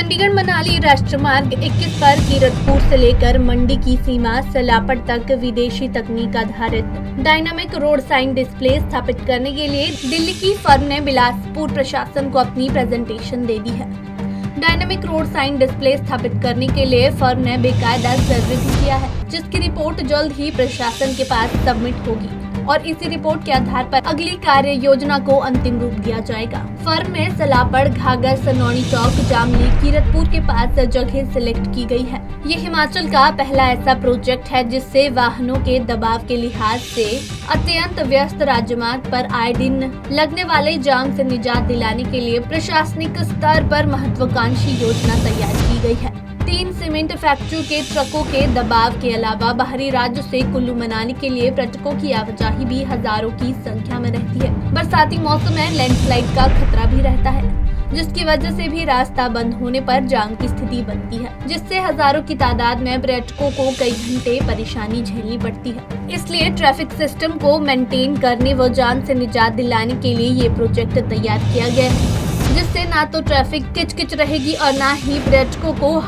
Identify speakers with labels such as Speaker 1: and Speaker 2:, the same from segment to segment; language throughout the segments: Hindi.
Speaker 1: चंडीगढ़ मनाली राष्ट्रमार्ग 21 पर कीरतपुर से लेकर मंडी की सीमा सलापड़ तक विदेशी तकनीक आधारित डायनामिक रोड साइन डिस्प्ले स्थापित करने के लिए दिल्ली की फर्म ने बिलासपुर प्रशासन को अपनी प्रेजेंटेशन दे दी है। डायनामिक रोड साइन डिस्प्ले स्थापित करने के लिए फर्म ने बेकायदा सर्वे भी किया है, जिसकी रिपोर्ट जल्द ही प्रशासन के पास सबमिट होगी और इसी रिपोर्ट के आधार पर अगली कार्य योजना को अंतिम रूप दिया जाएगा। फर्म में सलापड़, घाघर, सनौनी चौक, जामली, कीरतपुर के पास जगह सिलेक्ट की गई है। ये हिमाचल का पहला ऐसा प्रोजेक्ट है जिससे वाहनों के दबाव के लिहाज से अत्यंत व्यस्त राजमार्ग पर आए दिन लगने वाले जाम से निजात दिलाने के लिए प्रशासनिक स्तर पर महत्वाकांक्षी योजना तैयार की गई है। 3 सीमेंट फैक्ट्री के ट्रकों के दबाव के अलावा बाहरी राज्य से कुल्लू मनाली के लिए पर्यटकों की आवाजाही भी हजारों की संख्या में रहती है। बरसाती मौसम में लैंडस्लाइड का खतरा भी रहता है, जिसकी वजह से भी रास्ता बंद होने पर जाम की स्थिति बनती है, जिससे हजारों की तादाद में पर्यटकों को कई घंटे परेशानी झेलनी पड़ती है। इसलिए ट्रैफिक सिस्टम को मेंटेन करने व जाम से निजात दिलाने के लिए ये प्रोजेक्ट तैयार किया गया है, जिससे न तो ट्रैफिक किचकिच रहेगी और न ही पर्यटकों को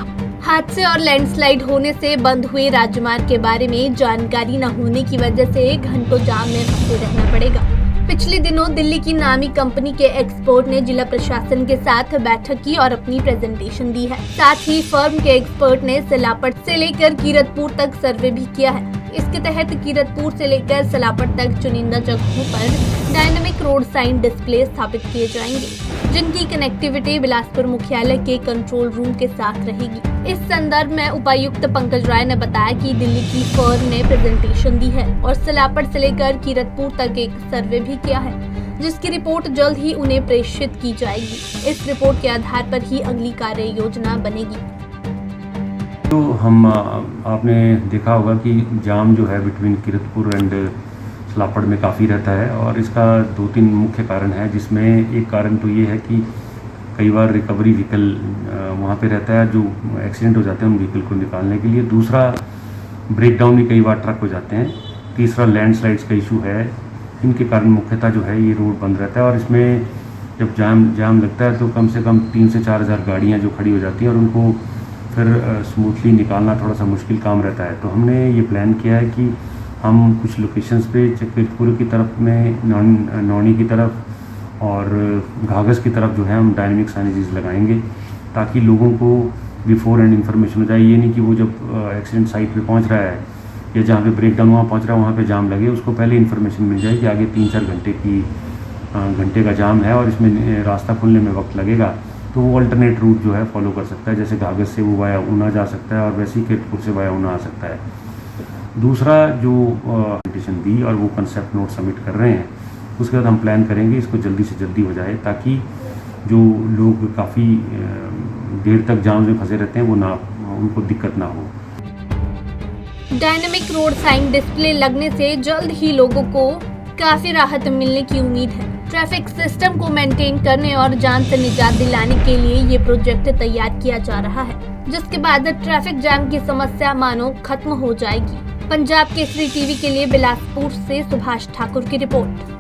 Speaker 1: हादसे और लैंडस्लाइड होने से बंद हुए राजमार्ग के बारे में जानकारी न होने की वजह से घंटों जाम में फंसे रहना पड़ेगा। पिछले दिनों दिल्ली की नामी कंपनी के एक्सपर्ट ने जिला प्रशासन के साथ बैठक की और अपनी प्रेजेंटेशन दी है। साथ ही फर्म के एक्सपर्ट ने सलापड़ से लेकर कीरतपुर तक सर्वे भी किया है। इसके तहत कीरतपुर से लेकर सलापड़ तक चुनिंदा जगहों पर डायनामिक रोड साइन डिस्प्ले स्थापित किए जाएंगे, जिनकी कनेक्टिविटी बिलासपुर मुख्यालय के कंट्रोल रूम के साथ रहेगी। इस संदर्भ में उपायुक्त पंकज राय ने बताया कि दिल्ली की फर्म ने प्रेजेंटेशन दी है और सलापड़ से लेकर कीरतपुर तक एक सर्वे भी किया है, जिसकी रिपोर्ट जल्द ही उन्हें प्रेषित की जाएगी। इस रिपोर्ट के आधार पर ही अगली कार्य योजना बनेगी।
Speaker 2: तो हम आपने देखा होगा कि जाम जो है बिटवीन कीरतपुर एंड सलापड़ में काफ़ी रहता है और इसका 2-3 मुख्य कारण है, जिसमें एक कारण तो ये है कि कई बार रिकवरी व्हीकल वहाँ पे रहता है जो एक्सीडेंट हो जाते हैं उन व्हीकल को निकालने के लिए। दूसरा, ब्रेकडाउन भी कई बार ट्रक हो जाते हैं। तीसरा, लैंडस्लाइड्स का इशू है। इनके कारण मुख्यतः जो है ये रोड बंद रहता है और इसमें जब जाम लगता है तो कम से कम 3 से 4 हज़ार गाड़ियाँ जो खड़ी हो जाती हैं और उनको फिर स्मूथली निकालना थोड़ा सा मुश्किल काम रहता है। तो हमने ये प्लान किया है कि हम कुछ लोकेशंस पे कीरतपुर की तरफ में, नौनी की तरफ और घाघस की तरफ जो है हम डायनामिक साइनेजेस लगाएंगे, ताकि लोगों को बिफोर एंड इन्फॉर्मेशन हो जाए। ये नहीं कि वो जब एक्सीडेंट साइट पे पहुंच रहा है या जहाँ पे ब्रेकडाउन वहाँ पहुँच रहा है वहाँ पे जाम लगे, उसको पहले इन्फॉर्मेशन मिल जाए कि आगे 3-4 घंटे का जाम है और इसमें रास्ता खुलने में वक्त लगेगा। तो वो अल्टरनेट रूट जो है फॉलो कर सकता है, जैसे घाघस से वो वाया ऊना जा सकता है और वैसे ही कीरतपुर से वाया ऊना आ सकता है। दूसरा, जो पिटीशन दी और वो कंसेप्ट नोट सबमिट कर रहे हैं, उसके बाद हम प्लान करेंगे इसको जल्दी से जल्दी हो जाए, ताकि जो लोग काफ़ी देर तक जाम में फंसे रहते हैं वो उनको दिक्कत ना हो।
Speaker 1: डायनामिक रोड साइन डिस्प्ले लगने से जल्द ही लोगों को काफी राहत मिलने की उम्मीद है। ट्रैफिक सिस्टम को मेंटेन करने और जाम से निजात दिलाने के लिए ये प्रोजेक्ट तैयार किया जा रहा है, जिसके बाद ट्रैफिक जाम की समस्या मानो खत्म हो जाएगी। पंजाब केसरी टीवी के लिए बिलासपुर से सुभाष ठाकुर की रिपोर्ट।